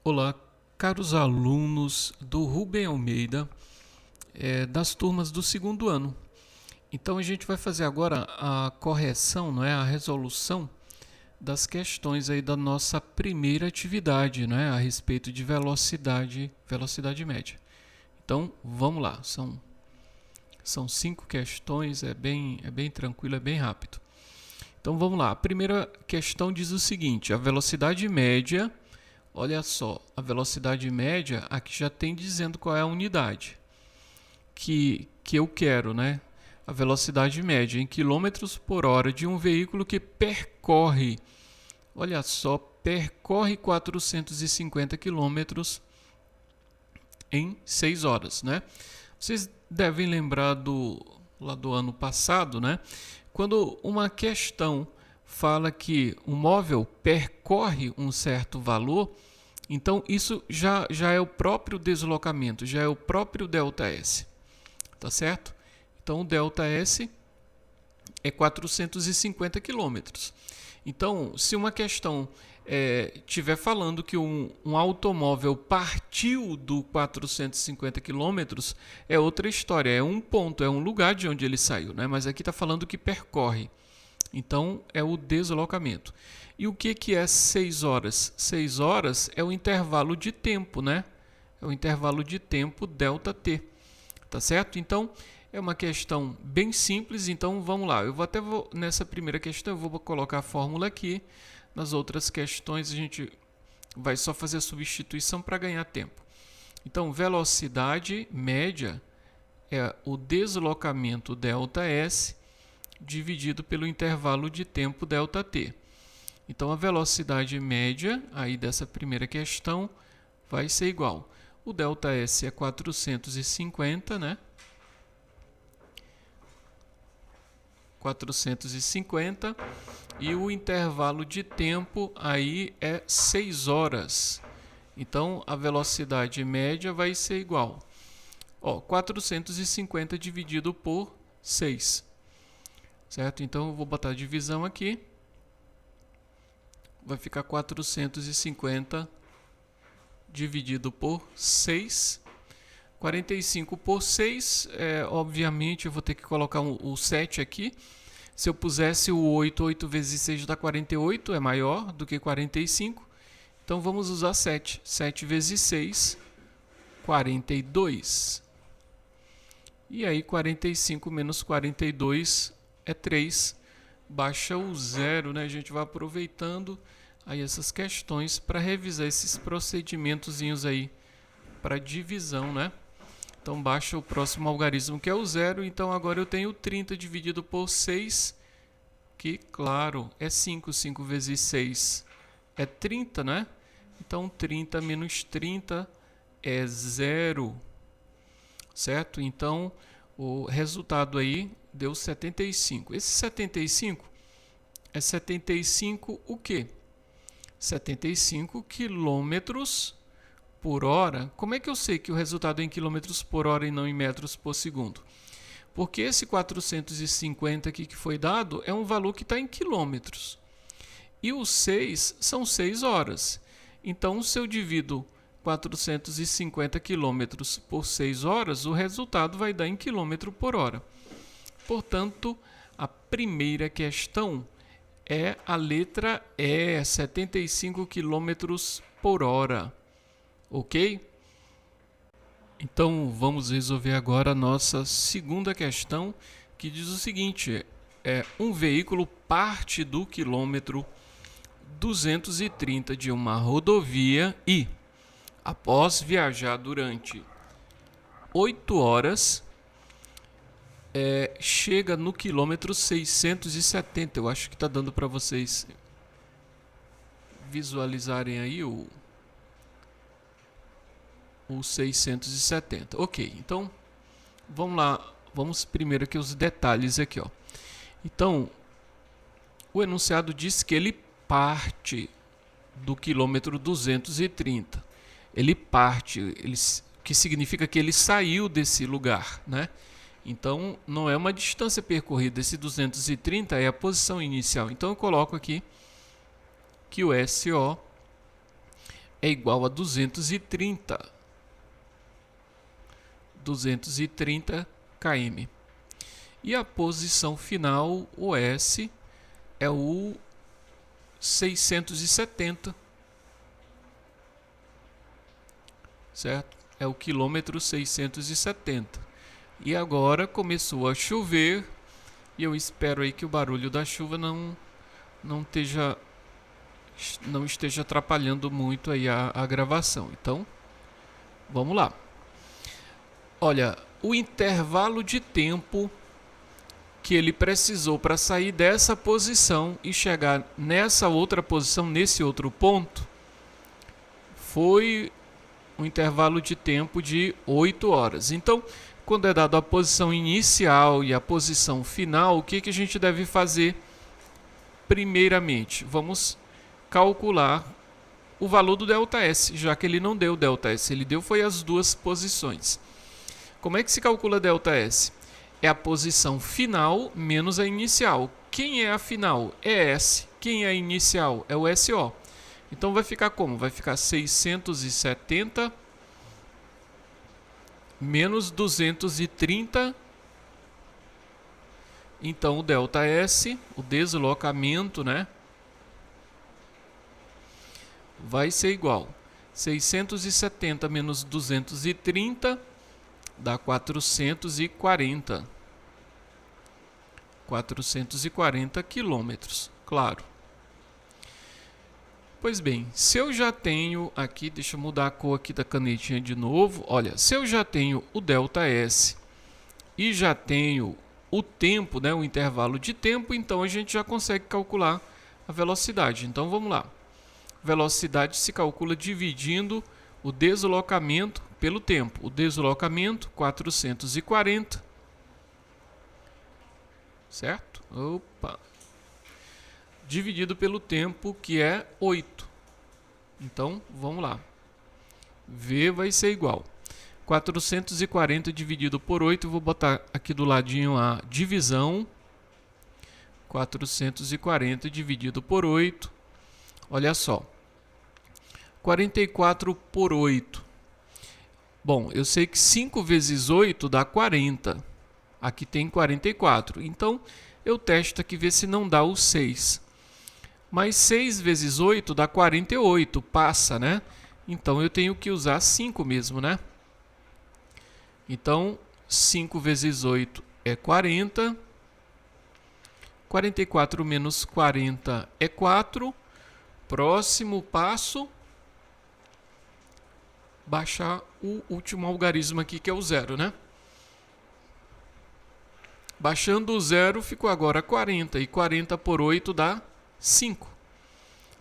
Olá, caros alunos do Rubem Almeida, das turmas do segundo ano. Então a gente vai fazer agora a correção, não é, a resolução das questões aí da nossa primeira atividade, não é, a respeito de velocidade média. Então vamos lá, são 5 questões, é bem tranquilo, é bem rápido. Então vamos lá, a primeira questão diz o seguinte: a velocidade média. Olha só, a velocidade média aqui já tem dizendo qual é a unidade que eu quero, né? A velocidade média em quilômetros por hora de um veículo que percorre, olha só, percorre 450 quilômetros em 6 horas, né? Vocês devem lembrar lá do ano passado, né? Quando uma questão fala que um móvel percorre um certo valor, então isso já é o próprio deslocamento, já é o próprio ΔS, tá certo? Então o ΔS é 450 quilômetros. Então, se uma questão estiver falando que um automóvel partiu do 450 quilômetros, é outra história, é um ponto, é um lugar de onde ele saiu, né? Mas aqui está falando que percorre. Então, é o deslocamento. E o que é 6 horas? 6 horas é o intervalo de tempo, né? É o intervalo de tempo ΔT, tá certo? Então, é uma questão bem simples, então vamos lá. Nessa primeira questão eu vou colocar a fórmula aqui. Nas outras questões a gente vai só fazer a substituição para ganhar tempo. Então, velocidade média é o deslocamento ΔS dividido pelo intervalo de tempo ΔT. Então, a velocidade média aí dessa primeira questão vai ser igual. O ΔS é 450, né? 450, e o intervalo de tempo aí é 6 horas. Então, a velocidade média vai ser igual. 450 dividido por 6. Certo? Então, eu vou botar a divisão aqui. Vai ficar 450 dividido por 6. 45 por 6, obviamente eu vou ter que colocar o 7 aqui. Se eu pusesse o 8, 8 vezes 6 dá 48, é maior do que 45. Então vamos usar 7. 7 vezes 6, 42. E aí 45 menos 42 é 3. Baixa o zero, né? A gente vai aproveitando aí essas questões para revisar esses procedimentozinhos aí para divisão, né? Então baixa o próximo algarismo, que é o zero. Então agora eu tenho 30 dividido por 6, que claro, é 5. 5 vezes 6 é 30, né? Então 30 menos 30 é 0, certo? Então o resultado aí deu 75. Esse 75 é 75 o quê? 75 quilômetros por hora. Como é que eu sei que o resultado é em quilômetros por hora e não em metros por segundo? Porque esse 450 aqui que foi dado é um valor que está em quilômetros. E o 6 são 6 horas. Então, se eu divido 450 quilômetros por 6 horas, o resultado vai dar em quilômetro por hora. Portanto, a primeira questão é a letra E, 75 quilômetros por hora. Ok? Então vamos resolver agora a nossa segunda questão, que diz o seguinte: um veículo parte do quilômetro 230 de uma rodovia e, após viajar durante 8 horas, chega no quilômetro 670. Eu acho que está dando para vocês visualizarem aí o 670. Ok, então vamos lá. Vamos primeiro aqui os detalhes aqui, ó. Então, o enunciado diz que ele parte do quilômetro 230. Ele parte, que significa que ele saiu desse lugar, né? Então, não é uma distância percorrida. Esse 230 é a posição inicial. Então, eu coloco aqui que o SO é igual a 230 km. E a posição final, o S, é o 670, certo? É o quilômetro 670. E agora começou a chover e eu espero aí que o barulho da chuva não esteja atrapalhando muito aí a gravação. Então, vamos lá. Olha, o intervalo de tempo que ele precisou para sair dessa posição e chegar nessa outra posição, nesse outro ponto, foi um intervalo de tempo de 8 horas. Então, quando é dado a posição inicial e a posição final, o que a gente deve fazer? Primeiramente, vamos calcular o valor do ΔS, já que ele não deu ΔS, ele deu foi as duas posições. Como é que se calcula ΔS? É a posição final menos a inicial. Quem é a final? É S. Quem é a inicial? É o SO. Então vai ficar como? Vai ficar 670 menos 230. Então o ΔS, o deslocamento, né, vai ser igual 670 menos 230 dá 440 quilômetros, claro. Pois bem, se eu já tenho aqui, deixa eu mudar a cor aqui da canetinha de novo. Olha, se eu já tenho o ΔS e já tenho o tempo, né, o intervalo de tempo, então a gente já consegue calcular a velocidade. Então vamos lá. Velocidade se calcula dividindo o deslocamento pelo tempo. O deslocamento, 440, certo? Opa! Dividido pelo tempo, que é 8. Então, vamos lá. V vai ser igual 440 dividido por 8. Vou botar aqui do ladinho a divisão. 440 dividido por 8. Olha só. 44 por 8. Bom, eu sei que 5 vezes 8 dá 40. Aqui tem 44. Então, eu testo aqui ver se não dá o 6. Mas 6 vezes 8 dá 48. Passa, né? Então, eu tenho que usar 5 mesmo, né? Então, 5 vezes 8 é 40. 44 menos 40 é 4. Próximo passo, baixar o último algarismo aqui, que é o 0, né? Baixando o 0, ficou agora 40. E 40 por 8 dá 5.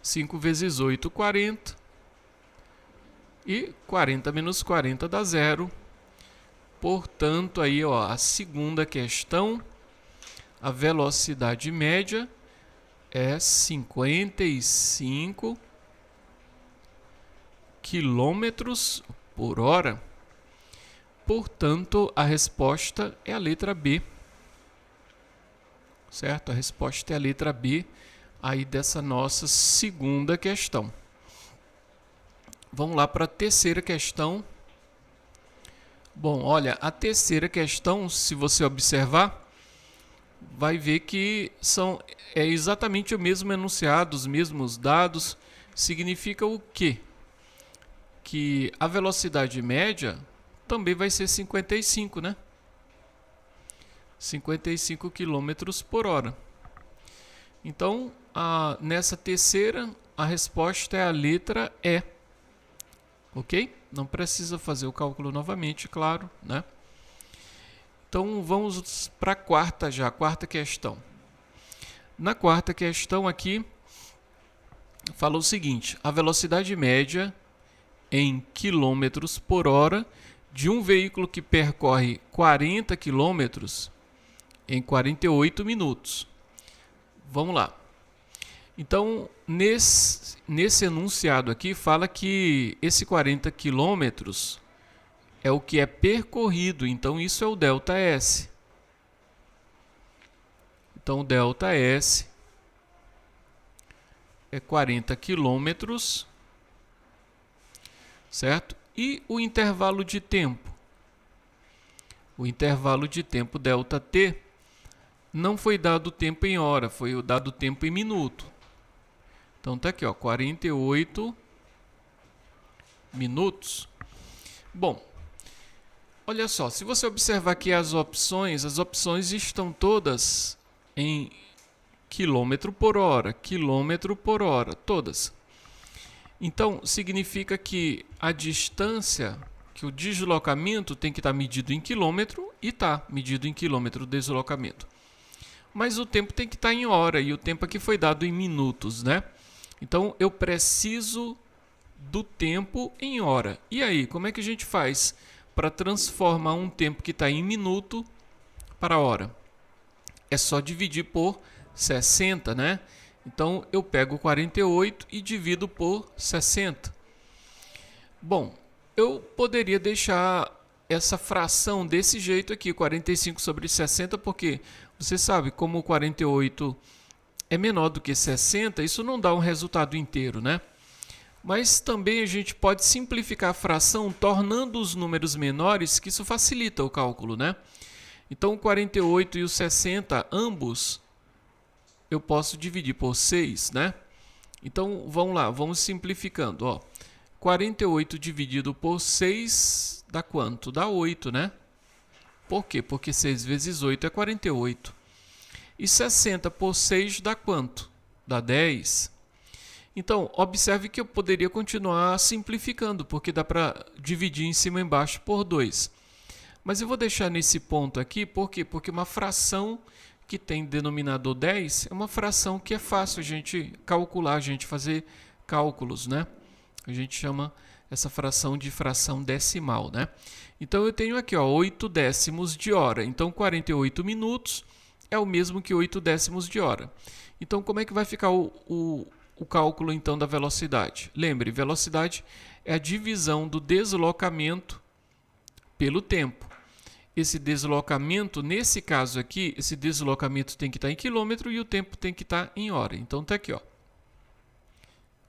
5 vezes 8, 40. E 40 menos 40 dá 0. Portanto, aí, ó, a segunda questão, a velocidade média é 55 quilômetros por hora. Portanto, a resposta é a letra B. Certo? A resposta é a letra B aí dessa nossa segunda questão. Vamos lá para a terceira questão. Bom, olha, a terceira questão, se você observar, vai ver que é exatamente o mesmo enunciado, os mesmos dados. Significa o quê? Que a velocidade média também vai ser 55, né? 55 km por hora. Então, nessa terceira, a resposta é a letra E. Ok? Não precisa fazer o cálculo novamente, claro, né? Então, vamos para a quarta já, quarta questão. Na quarta questão aqui, fala o seguinte: a velocidade média em quilômetros por hora de um veículo que percorre 40 quilômetros em 48 minutos. Vamos lá. Então, nesse enunciado aqui, fala que esse 40 quilômetros é o que é percorrido. Então, isso é o ΔS. Então, o ΔS é 40 quilômetros certo? E o intervalo de tempo? O intervalo de tempo ΔT não foi dado tempo em hora, foi dado tempo em minuto. Então tá aqui, ó, 48 minutos. Bom, olha só, se você observar aqui as opções estão todas em quilômetro por hora, todas. Então, significa que a distância, que o deslocamento tem que estar medido em quilômetro e está medido em quilômetro o deslocamento. Mas o tempo tem que estar em hora e o tempo aqui foi dado em minutos, né? Então, eu preciso do tempo em hora. E aí, como é que a gente faz para transformar um tempo que está em minuto para hora? É só dividir por 60, né? Então, eu pego 48 e divido por 60. Bom, eu poderia deixar essa fração desse jeito aqui, 45 sobre 60, porque você sabe, como 48 é menor do que 60, isso não dá um resultado inteiro, né? Mas também a gente pode simplificar a fração tornando os números menores, que isso facilita o cálculo, né? Então, o 48 e o 60, ambos, eu posso dividir por 6, né? Então, vamos lá, vamos simplificando, ó. 48 dividido por 6 dá quanto? Dá 8, né? Por quê? Porque 6 vezes 8 é 48. E 60 por 6 dá quanto? Dá 10. Então, observe que eu poderia continuar simplificando, porque dá para dividir em cima e embaixo por 2. Mas eu vou deixar nesse ponto aqui, por quê? Porque uma fração que tem denominador 10 é uma fração que é fácil a gente calcular, a gente fazer cálculos, né? A gente chama essa fração de fração decimal, né? Então, eu tenho aqui, ó, 8 décimos de hora. Então, 48 minutos é o mesmo que 8 décimos de hora. Então, como é que vai ficar o cálculo, então, da velocidade? Lembre, velocidade é a divisão do deslocamento pelo tempo. Esse deslocamento, nesse caso aqui, esse deslocamento tem que estar em quilômetro e o tempo tem que estar em hora. Então, está aqui, ó.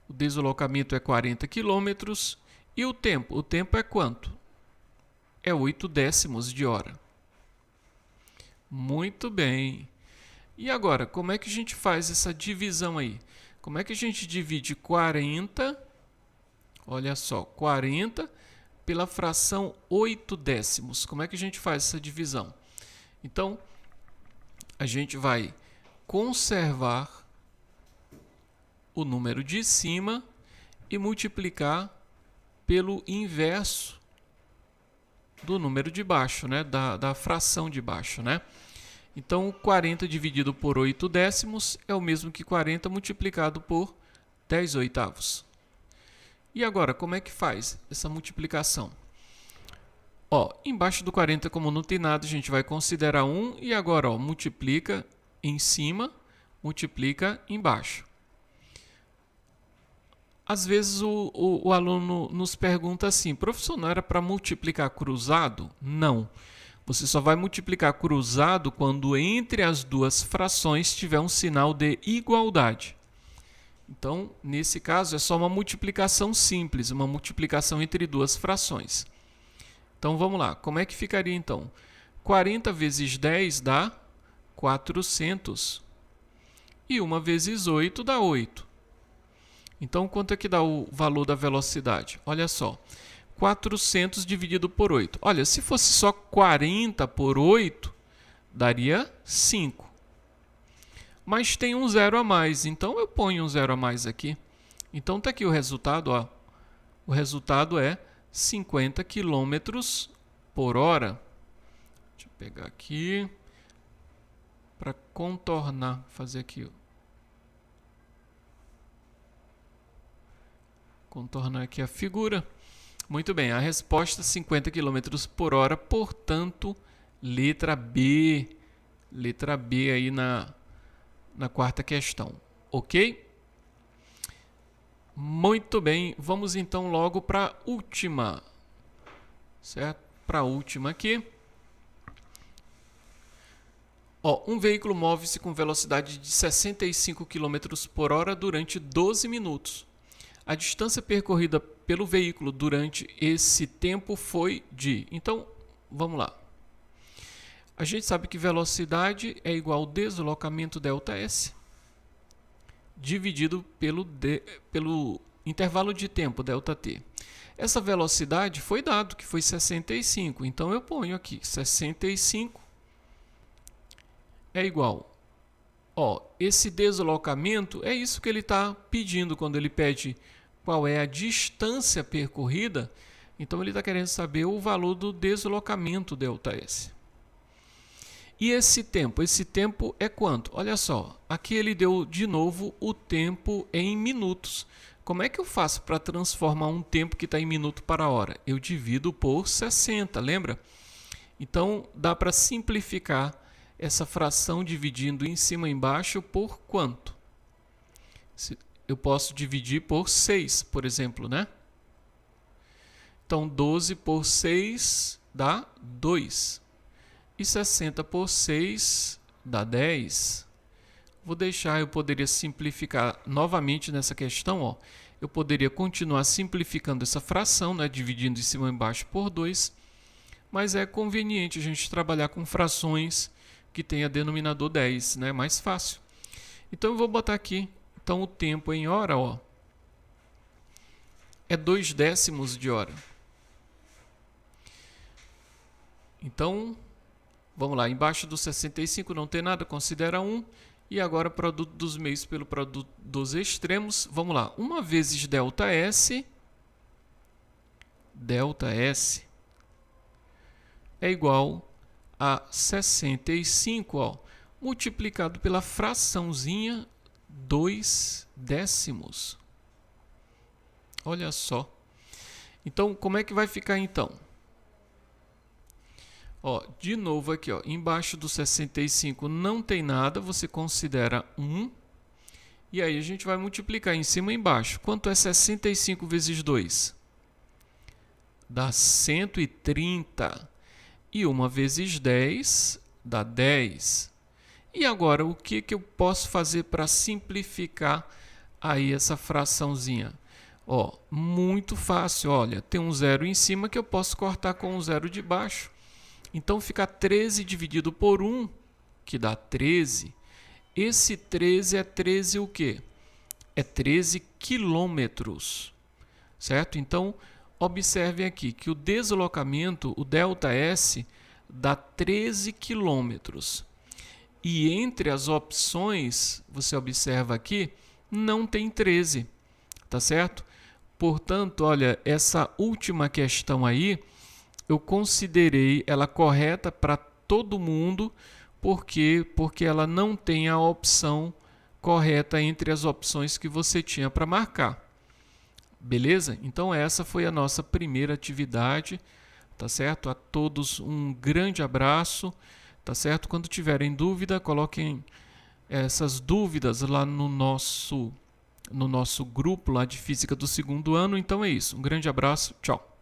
O deslocamento é 40 quilômetros e o tempo é quanto? É 8 décimos de hora. Muito bem. E agora, como é que a gente faz essa divisão aí? Como é que a gente divide 40, olha só, 40 pela fração 8 décimos? Como é que a gente faz essa divisão? Então, a gente vai conservar o número de cima e multiplicar pelo inverso do número de baixo, né? Da fração de baixo, né? Então, 40 dividido por 8 décimos é o mesmo que 40 multiplicado por 10 oitavos. E agora, como é que faz essa multiplicação? Ó, embaixo do 40, como não tem nada, a gente vai considerar 1 e agora, ó, multiplica em cima, multiplica embaixo. Às vezes o aluno nos pergunta assim, professor, não era para multiplicar cruzado? Não. Você só vai multiplicar cruzado quando entre as duas frações tiver um sinal de igualdade. Então, nesse caso, é só uma multiplicação simples, uma multiplicação entre duas frações. Então, vamos lá. Como é que ficaria, então? 40 vezes 10 dá 400. E 1 vezes 8 dá 8. Então, quanto é que dá o valor da velocidade? Olha só. 400 dividido por 8. Olha, se fosse só 40 por 8, daria 5. Mas tem um zero a mais, então eu ponho um zero a mais aqui. Então está aqui o resultado, ó. O resultado é 50 km por hora. Deixa eu pegar aqui para contornar, fazer aqui, ó. Contornar aqui a figura. Muito bem, a resposta 50 km por hora, portanto, letra B. Letra B aí na quarta questão, ok? Muito bem, vamos então logo para a última, certo? Para a última aqui. Ó, um veículo move-se com velocidade de 65 km por hora durante 12 minutos. A distância percorrida pelo veículo durante esse tempo foi de. Então, vamos lá. A gente sabe que velocidade é igual ao deslocamento ΔS dividido pelo intervalo de tempo, ΔT. Essa velocidade foi dado, que foi 65. Então, eu ponho aqui 65 é igual. Esse deslocamento é isso que ele está pedindo quando ele pede qual é a distância percorrida. Então, ele está querendo saber o valor do deslocamento ΔS. E esse tempo é quanto? Olha só, aqui ele deu de novo o tempo em minutos. Como é que eu faço para transformar um tempo que está em minuto para hora? Eu divido por 60, lembra? Então, dá para simplificar essa fração dividindo em cima e embaixo por quanto? Eu posso dividir por 6, por exemplo, né? Então, 12 por 6 dá 2. E 60 por 6 dá 10. Eu poderia simplificar novamente nessa questão. Eu poderia continuar simplificando essa fração, né, dividindo em cima e embaixo por 2. Mas é conveniente a gente trabalhar com frações que tenha denominador 10, né? Mais fácil. Então, eu vou botar aqui. Então, o tempo em hora é 2 décimos de hora. Então, vamos lá. Embaixo do 65 não tem nada, considera 1. E agora, produto dos meios pelo produto dos extremos. Vamos lá. 1 vezes ΔS é igual a 65, multiplicado pela fraçãozinha 2 décimos. Olha só. Então, como é que vai ficar então? De novo aqui, embaixo do 65 não tem nada, você considera 1. E aí a gente vai multiplicar em cima e embaixo. Quanto é 65 vezes 2? Dá 130. E 1 vezes 10 dá 10. E agora, o que eu posso fazer para simplificar aí essa fraçãozinha? Muito fácil. Olha, tem um zero em cima que eu posso cortar com um zero de baixo. Então, fica 13 dividido por 1, que dá 13. Esse 13 é 13 o quê? É 13 quilômetros, certo? Então, observem aqui que o deslocamento, o ΔS, dá 13 quilômetros. E entre as opções, você observa aqui, não tem 13, tá certo? Portanto, olha, essa última questão aí, eu considerei ela correta para todo mundo, porque ela não tem a opção correta entre as opções que você tinha para marcar. Beleza? Então essa foi a nossa primeira atividade, tá certo? A todos um grande abraço, tá certo? Quando tiverem dúvida, coloquem essas dúvidas lá no nosso grupo lá de Física do segundo ano. Então é isso. Um grande abraço, tchau.